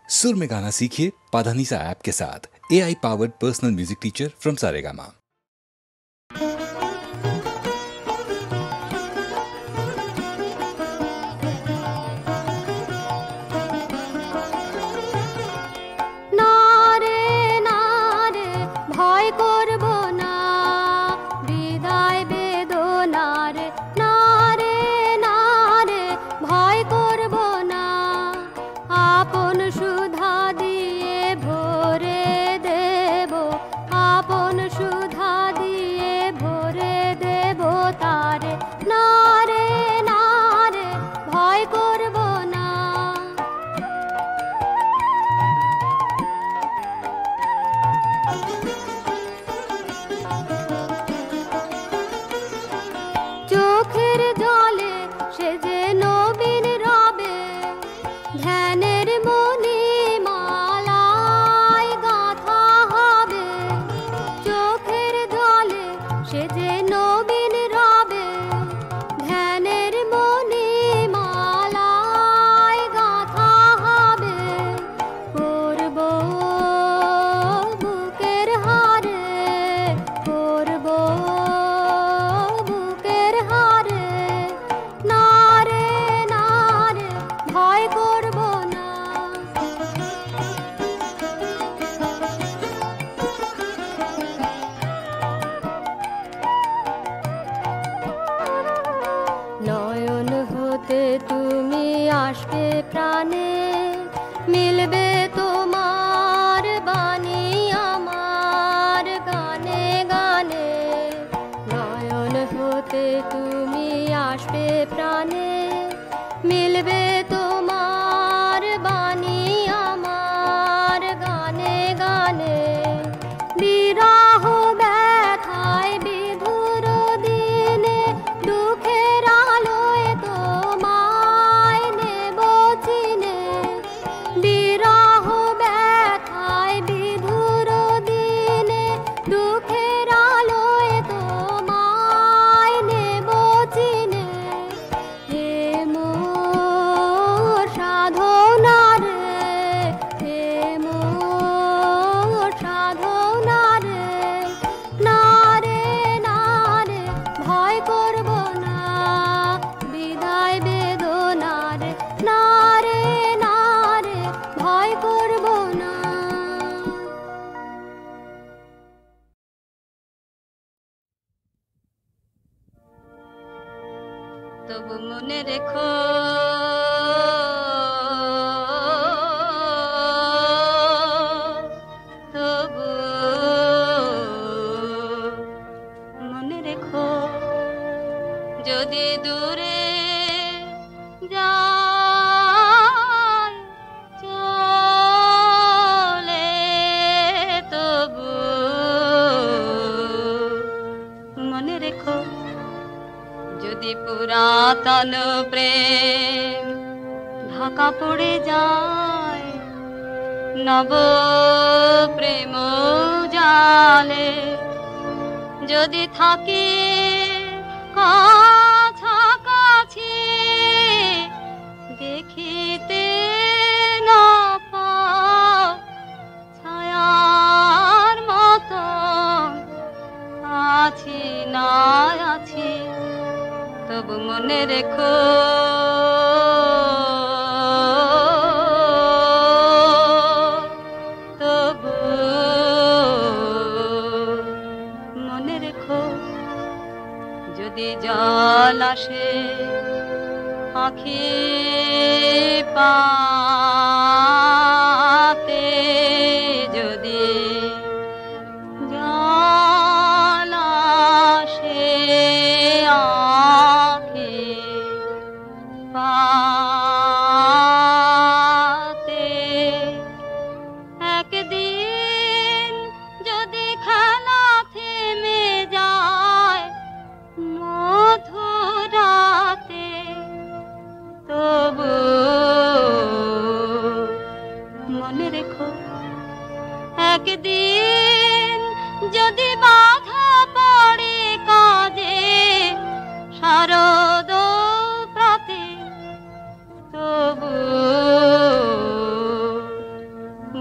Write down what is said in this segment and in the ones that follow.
सुर में गाना सीखिए पाधानीसा ऐप के साथ। AI powered personal music teacher from Saregama.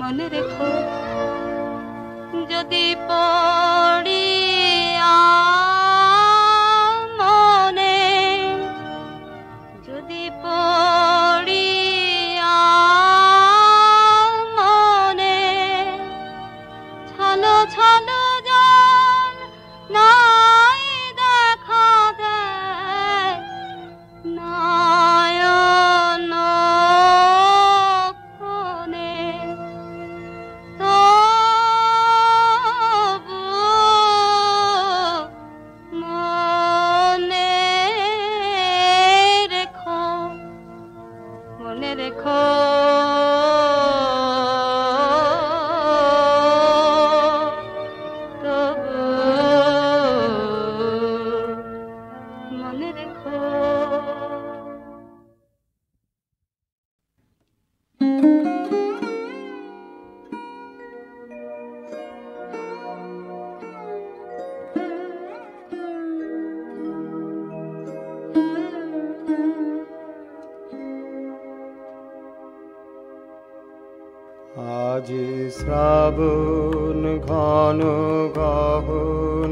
মনে রেখো যদি পড়িয়া মনে যদি পড়িয়া মনে ছালো ছালো জল নাই দেখা দেয় নয়ন কোণে তবু মনে রেখো মনে রেখো তবু মনে রেখো আজি শ্রাবণ ঘন গহন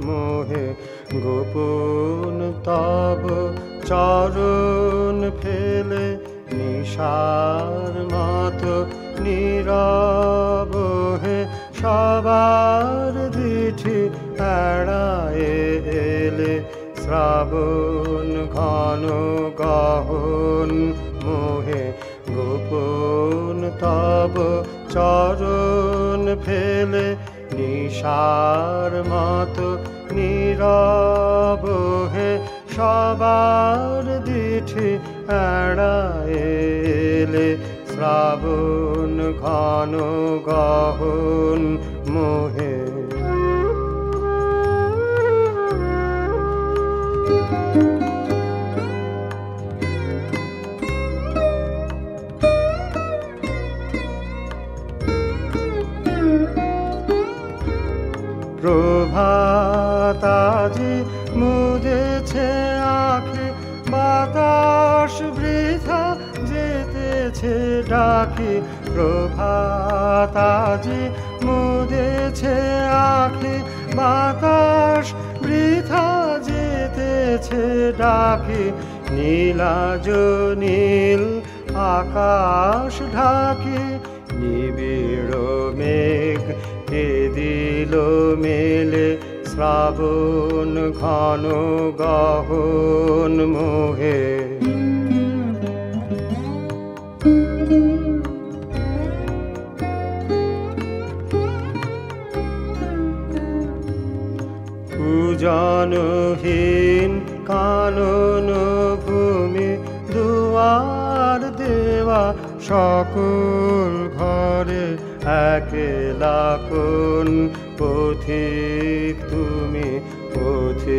মোহে গোপন তব চরণ ফেলে নিশার মতো নীরব হে সবার দিঠি এড়ায়ে এলে শ্রাবণ ঘন গহন মোহে গোপন তব চরণ ফেলে নিশার মতো নীরব হে সবার দিঠি এড়ায়ে এলে শ্রাবণ ঘন গহন মোহে প্রভাত আজি মুজেছে আঁখে বাতাস বৃথা যেতেছে ডাকে প্রভাত আজি মুজেছে আঁখে বাতাস বৃথা যেতেছে ডাকে নীলাজ নীল আকাশ ঢাকে নিবিড় মেঘ কে দিল মেলে শ্রাবণ ঘন গহন মোহে পূজনহীন কানন ভূমি দুয়ার দেওয়া সকল ঘরে একলা কোন পথিক তুমি পথিকহীন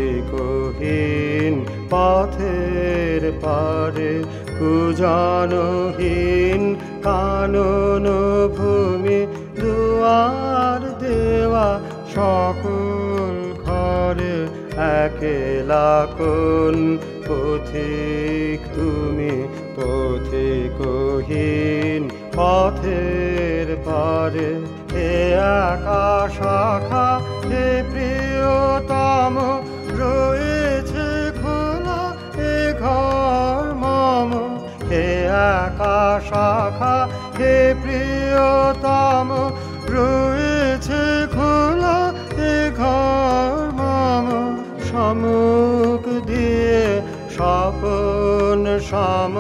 পথের পারে কুজনহীন কানন ভূমি দুয়ার দেওয়া সকল ঘরে একলা কোন পথিক তুমি পথিকহীন পথের পারে হে আকাশ শাখা হে প্রিয়তম রয়েছে খোলা এ ঘর মম হে আকাশ শাখা হে প্রিয়তম রয়েছে খোলা এ ঘর মম সম্মুখ দিয়ে স্বপন সম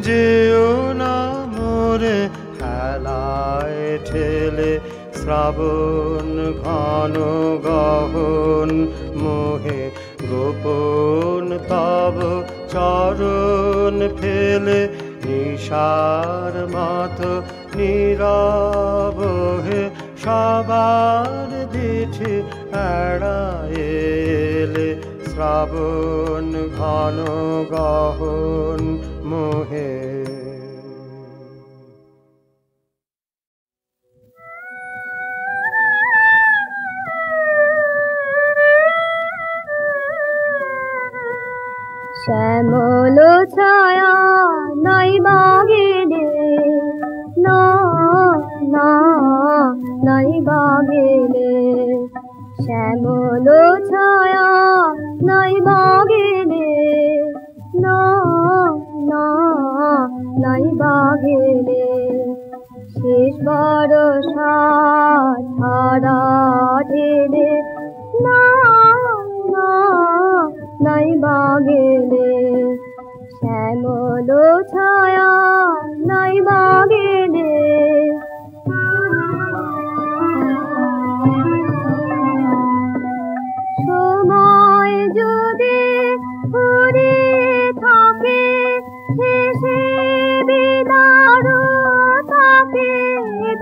যেও না মোরে হেলায় ঠেলে শ্রাবণ ঘন গহন মোহে গোপন তব চরণ ফেলে নিশার মতো নীরব হে সবার দিঠি এড়ায়ে এলে শ্রাবণ ঘন গহন মোহে শ্যামল ছায়া নাই বাগিনে না না নাই বা গেলে শ্যামল ছায়া নাই বা গেলে না না নাই বা গেলে শেষ বরষা ধারা ঢেলে না না নাই বা গেলে শ্যামল ছায়া নাই বা গেলে সময় যদি ফুরিয়ে থাকে হেসে বিদায় তাকে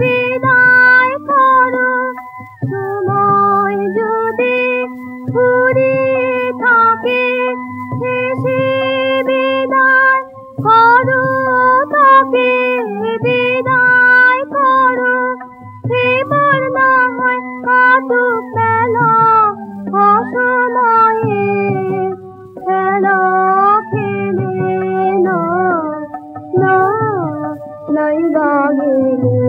বিদায় করো সময় যদি ফুরিয়ে থাকে হেসে বিদায় করো তাকে বিদায় করো এবার না হয় কাটুক বেলা অসময়ে খেলা খেলে না না নাই বা গেলে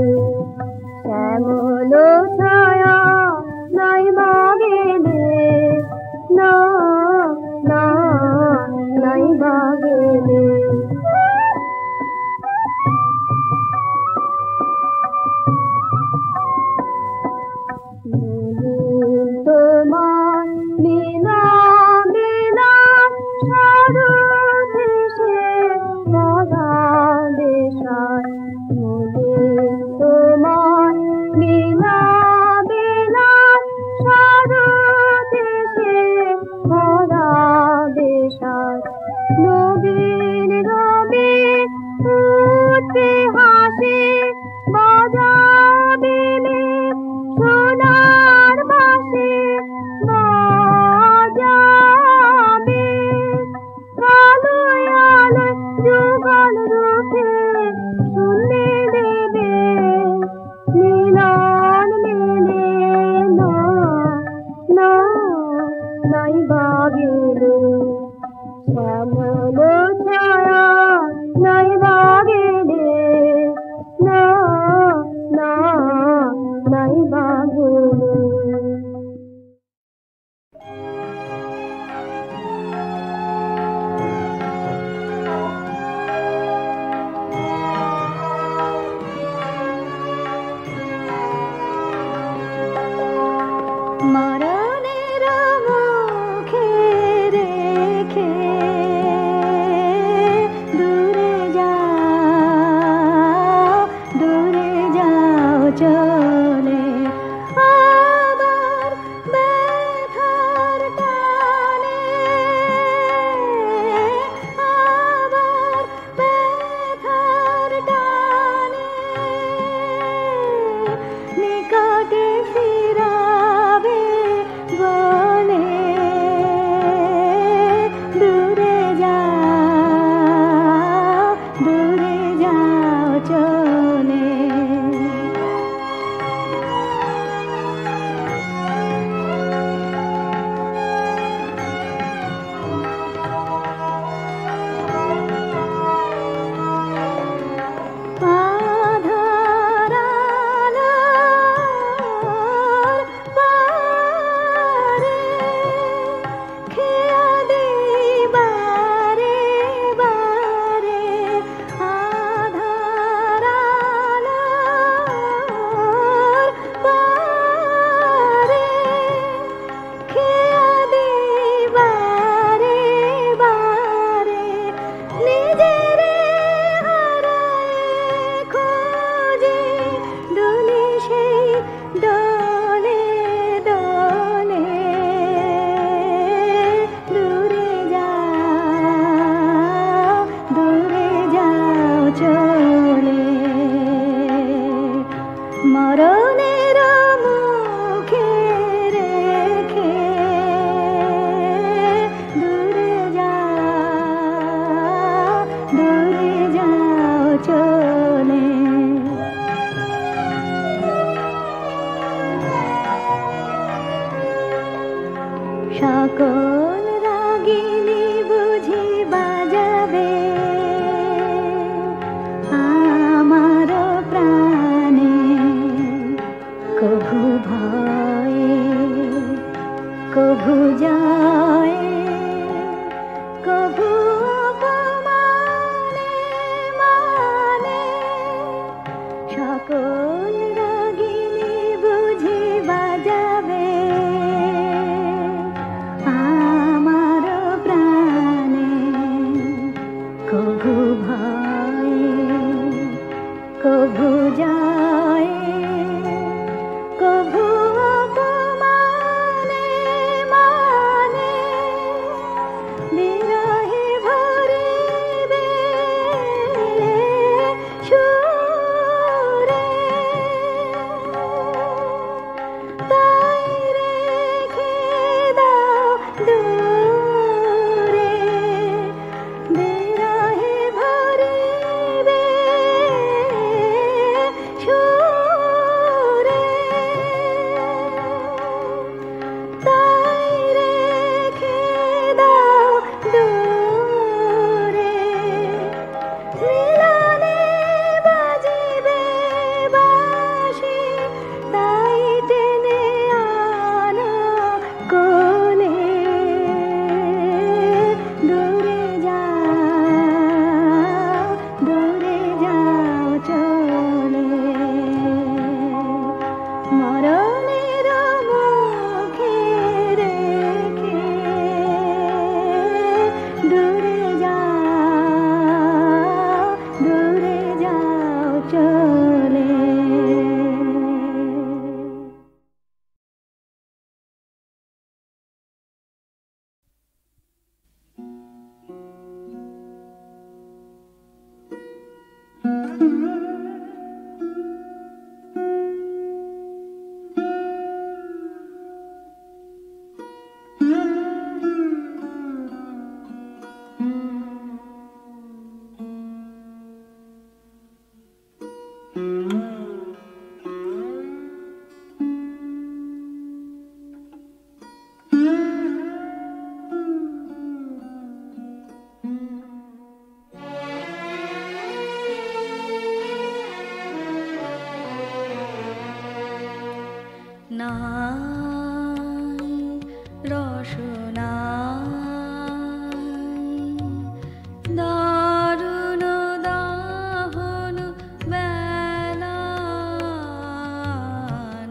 শ্যামল ছায়া নাই বা গেলে না না নাই বা গেলে তোমার লীলা লীলা সারথেসে মজা দেশার মনে তোমার লীলা লীলা সারথেসে মজা দেশার নবীন রবি উঠে হাসে বাজাবে সোনার বাঁশি বাজাবে আলোয় আলোয় যুগল রূপে শুনে দেবে মিলন মেলে না না নাই বা গেলে শ্যামল ছায়া নাই বা গেলে না না নাই বা গেলে মরণের মুখে রেখে দূরে যাও চলে আবার ব্যথার টানে আবার ব্যথার টানে নিকটে ফিরাবে বলে দূরে যাও চলে আধার আলোর পারে খেয়া দিবারে বারে আধার আলোর পারে খেয়া দিবারে বারে নিজেরে হারায় খোঁজে দুলি সেই দলে দলে দূরে যাও চলে মরণের মুখে রেখে দূরে যাও চলে সকল রাগিনী বুঝি বাজাবে আমার প্রাণে সকল রাগিনী বুঝি বাজাবে আমার প্রাণে কভু ভয়ে কভু যায় কভু অপমানে মানে বিরহে ভরিবে সুরে তাই রেখে দাও দূরে বিরহে ভরিবে সুরে তাই রেখে দাও দূরে মিলনে বাজিবে বাঁশি তাই টেনে আনো কোলে দূরে যাও চলে মরণের মুখে রেখে দূরে যাও চলে নাই রসনাই দারুণ দাহন বেলা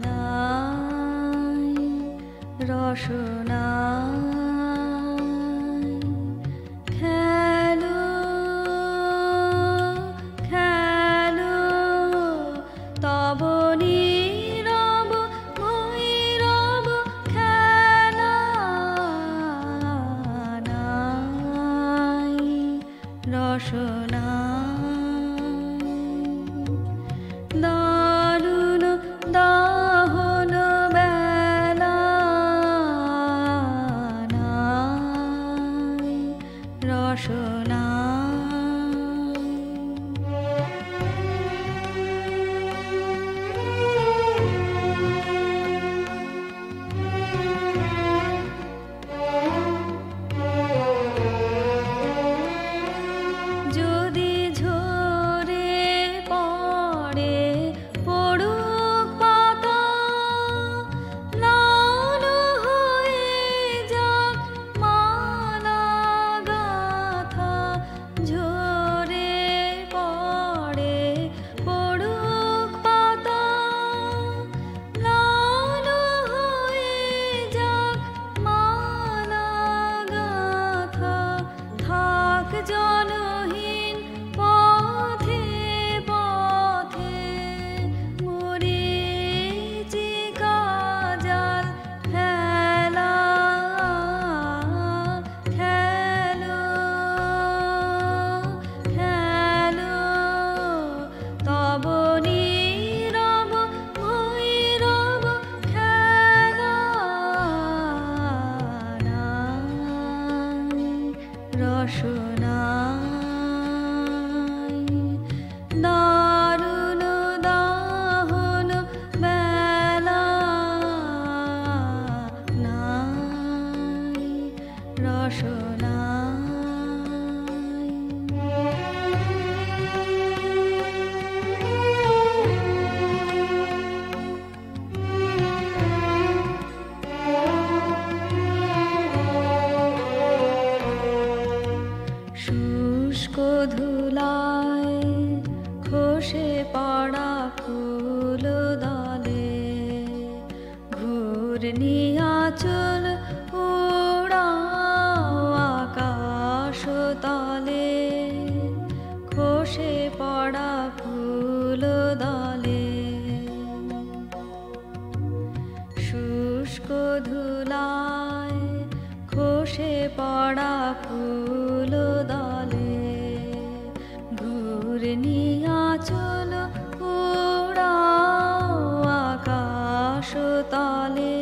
নাই রসনাই খেলো খেলো তব নীরব ভৈরব খেলা নাই রসনাই দারুণ দাহন বেলা নাই রসনাই ঘূর্ণিয়াচল উড়াও আকাশ তলে, খসে পড়া ফুল দলে, শুষ্ক ধুলায় খসে পড়া ফুল দলে, ঘূর্ণিয়াচল উড়াও আকাশ তলে,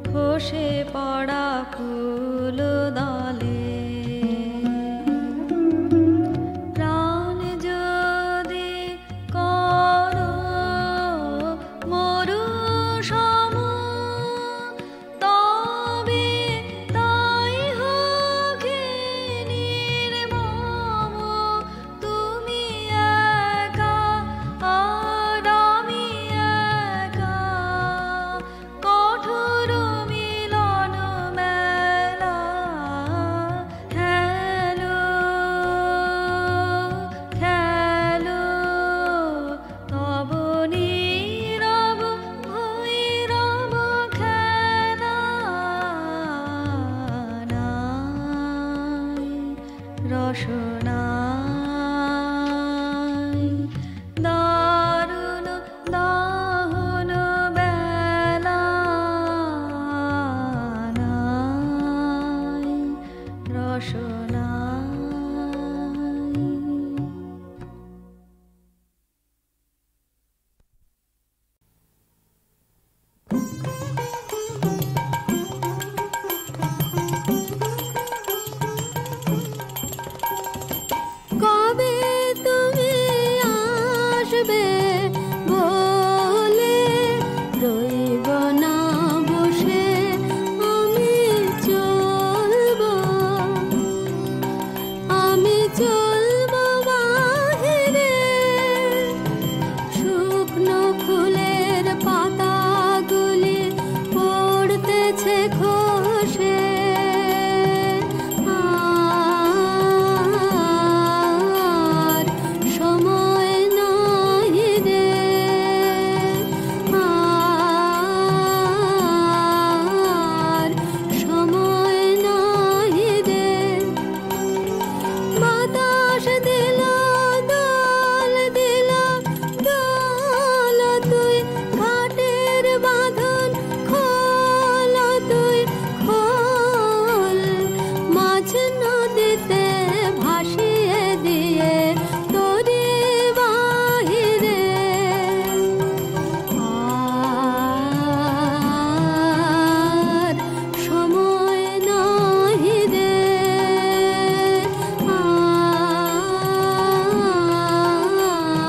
খসে পড়া ফুল দলে। প্রাণ যদি করো মরু সম, তবে তাই হোক নির্মম। তুমি একা আর আমি একা, কঠোর মিলন মেলা। হেলো খেলো তব নীরব ভৈরব খেলা, নাই রসনাই দারুণ দাহন বেলা, নাই রসনাই। কবে তুমি আসবে বলে রইব না বসে, আমি চলবো বাহিরে। শুকনো ফুলের পাতাগুলি পড়তেছে খসে, আর সময় নাই রে, আর সময় নাই রে। বাতাস দিল দল দিল দল, তুই ঘাটের বাঁধন খোল, তুই খোল। মাঝ নদীতে ভাসিয়ে দিয়ে তোরে বাহিরে, আর সময় নাই রে,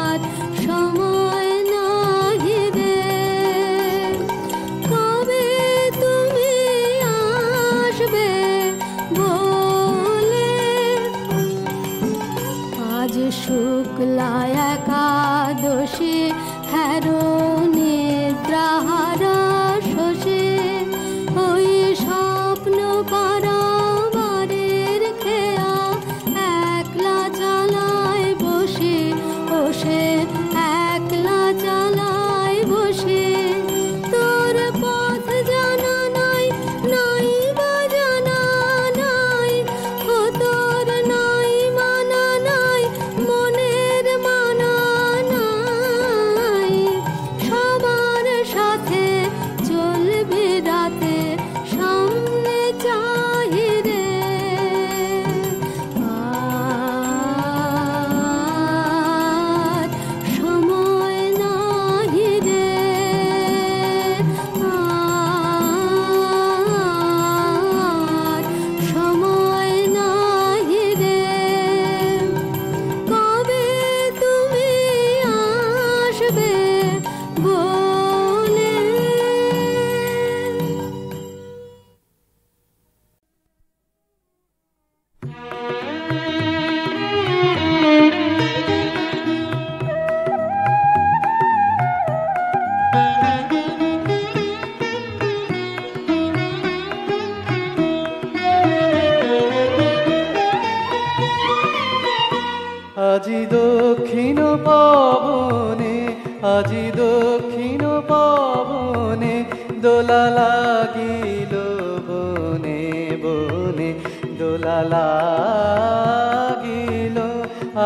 আর সময় নাই রে। কবে তুমি আসবে বলে, আজ শুক্লা একাদশী, হ্যারো নিদ্রাহারা শশী। ওই স্বপ্ন পারাবারের খেয়া একলা চালায় বসে, বসে একলা চালায় বসে। তোর পথ জানা নাই, নাই বা জানা নাই, ও তোর নাই মানা নাই, মনের মানা নাই। সবার সাথে চলবি রাতে, সামনে চাহিরে, আর সময় নাহি রে, আর সময় নাহি রে। কবে তুমি আসবে বলে। আজি দক্ষিণ পবনে, আজি দক্ষিণ পবনে দোলা লাগিল বনে বনে দোলা লাগিল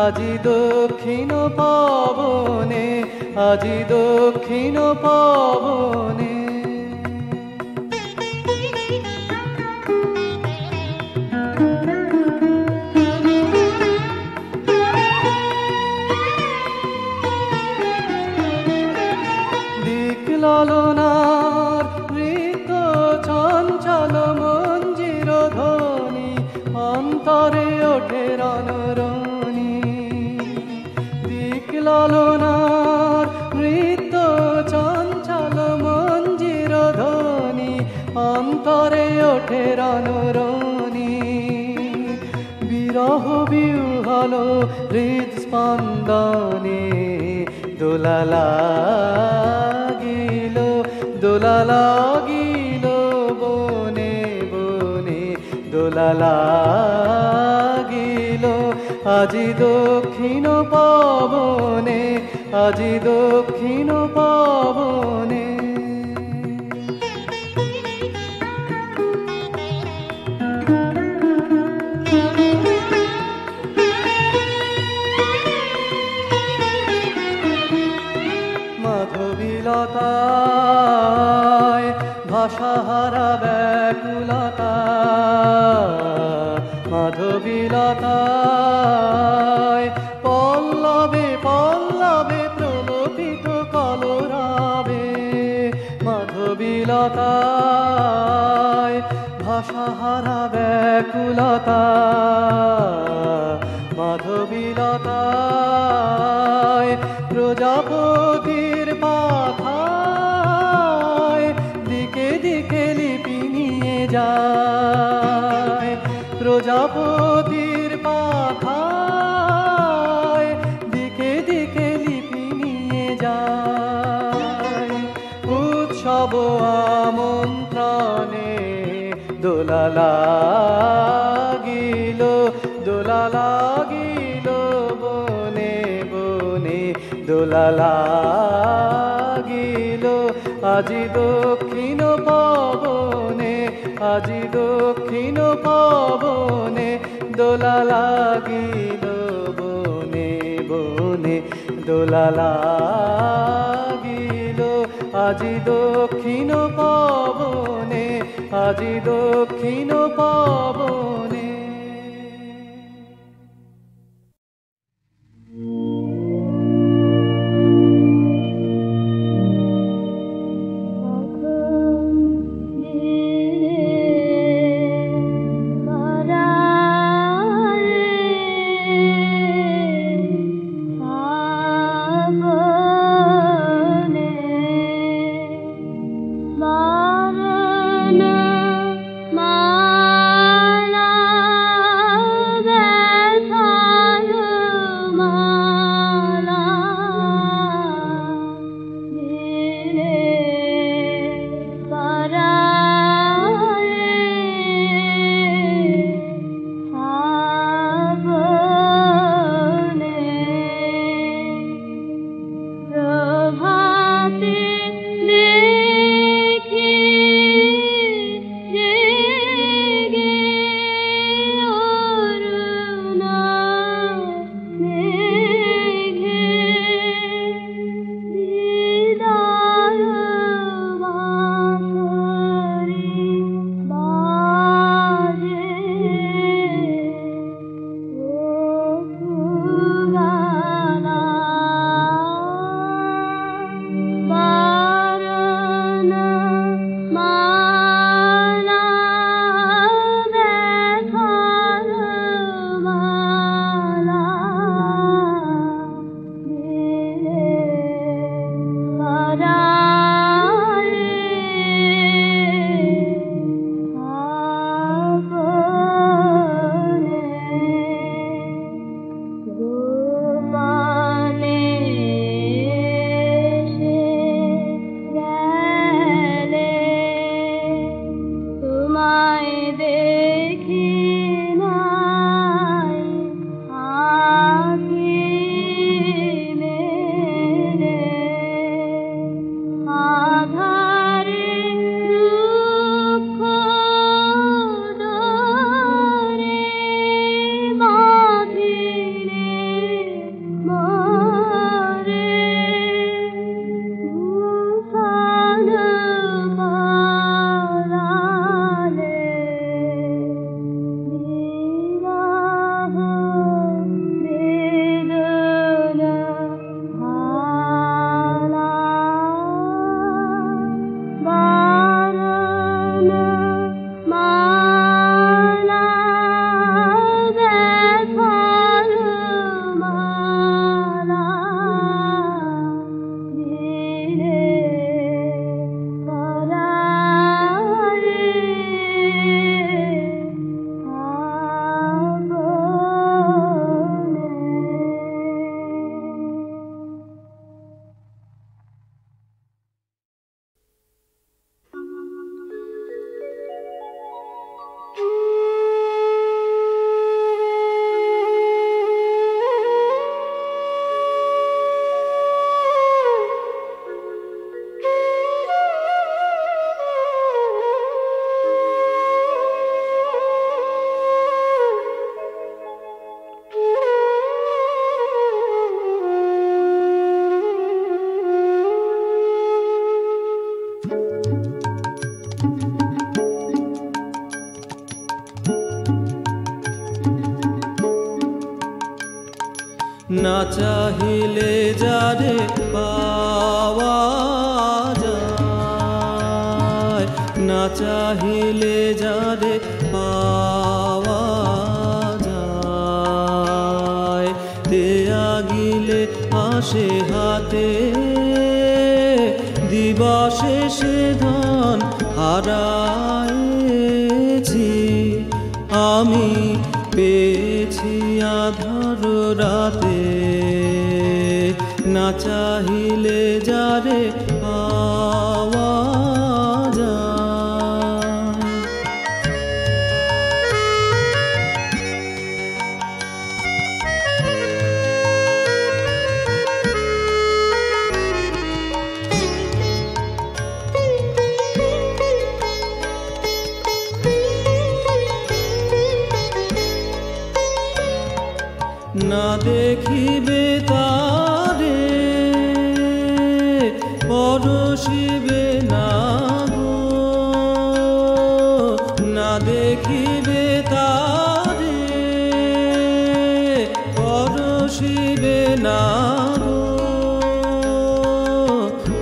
আজি দক্ষিণ পবনে আজি দক্ষিণ পবনে ললনার নৃত্য চঞ্চল মঞ্জির ধ্বনি অন্তরে ওঠে রণরণি দিক ললনার নৃত্য চঞ্চল মঞ্জির ধ্বনি অন্তরে ওঠে রণরণি বিরহ বিহ্বল হৃৎস্পন্দনে দোলা লাগিল দোলা লাগিল বনে বনে দোলা লাগিল আজি দক্ষিণ পবনে আজি দক্ষিণ পবনে মাধবীলতায় ভাষাহারা ব্যাকুলতা মাধবীলতায় পল্লবে পল্লবে প্রলোভিত কলরাবে মাধবীলতায় ভাষাহারা ব্যাকুলতা মাধবীলতায় প্রজাপতির পাখায় দিকে দিকে লিপি নিয়ে যায় প্রজাপতির পাখায় দিকে দিকে লিপি নিয়ে যায় উৎসব আমন্ত্রণে দোলা লাগিল দোলা লাগিল বনে বনে দোলা লাগিল আজি দক্ষিণ পবনে আজি দক্ষিণ পবনে দোলা লাগিল বনে বনে দোলা লাগিল আজি দক্ষিণ পবনে আজি দক্ষিণ পবনে চাহিলে যারে পাওয়া যায়, না চাহিলে যারে পাওয়া যায়। দেয়া গিলে আসে হাতে, দিবশেষে ধন হারাইছি আমি, পেয়েছি আধার রাতে। না চাহিলে যারে পাওয়া যায়। না দেখিবে তারে পরশিবে না গো, না দেখিবে তারে পরশিবে না গো।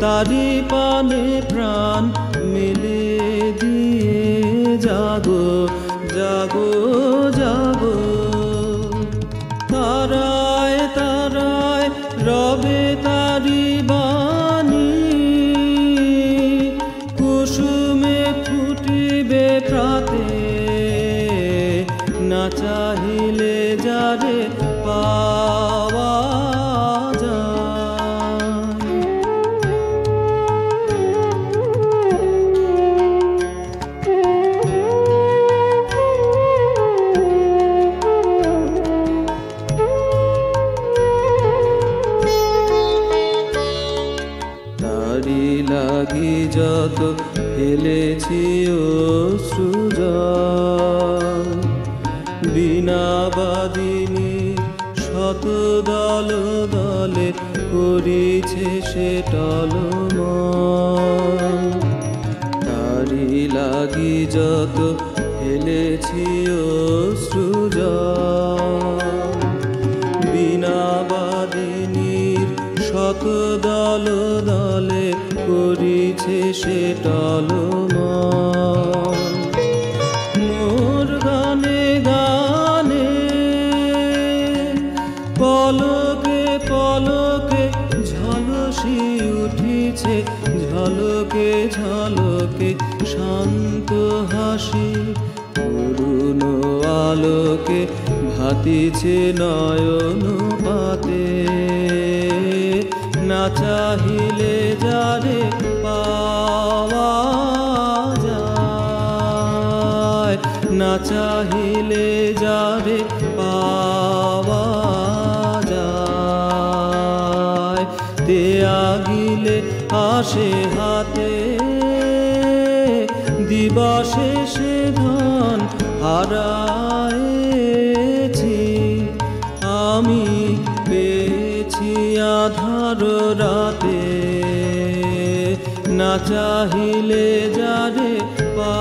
তারি পানে প্রাণ মেলে দিয়ে জাগো জাগো জাগো। তারায় তারায় রবে তারি বাণী, কুসুমে ফুটিবে প্রাতে। না চাহিলে যারে পাওয়া যায়। তারি লাগি যত ফেলেছি অশ্রুজল, বিনা বাদিনী শত দল দলে করিছে সে টলমল। তারি লাগি যত ফেলেছি অশ্রুজল, বিনা বাদিনীর শত দল দলে করিছে সে টলমল। মোর গানে গানে পলকে পলকে ঝলসি উঠিছে, ঝলকে ঝলকে শান্ত হাসি। করুণ আলোকে ভাতিছে নয়ন পাতে। না চাহিলে যারে পাওয়া যায়, না চাহিলে যারে পাওয়া যায়। দেয়া গিলে আসে হাতে, দিবশেষে ধন হারাইছি আমি, পেয়েছি আধার রাতে। না চাহিলে যারে পা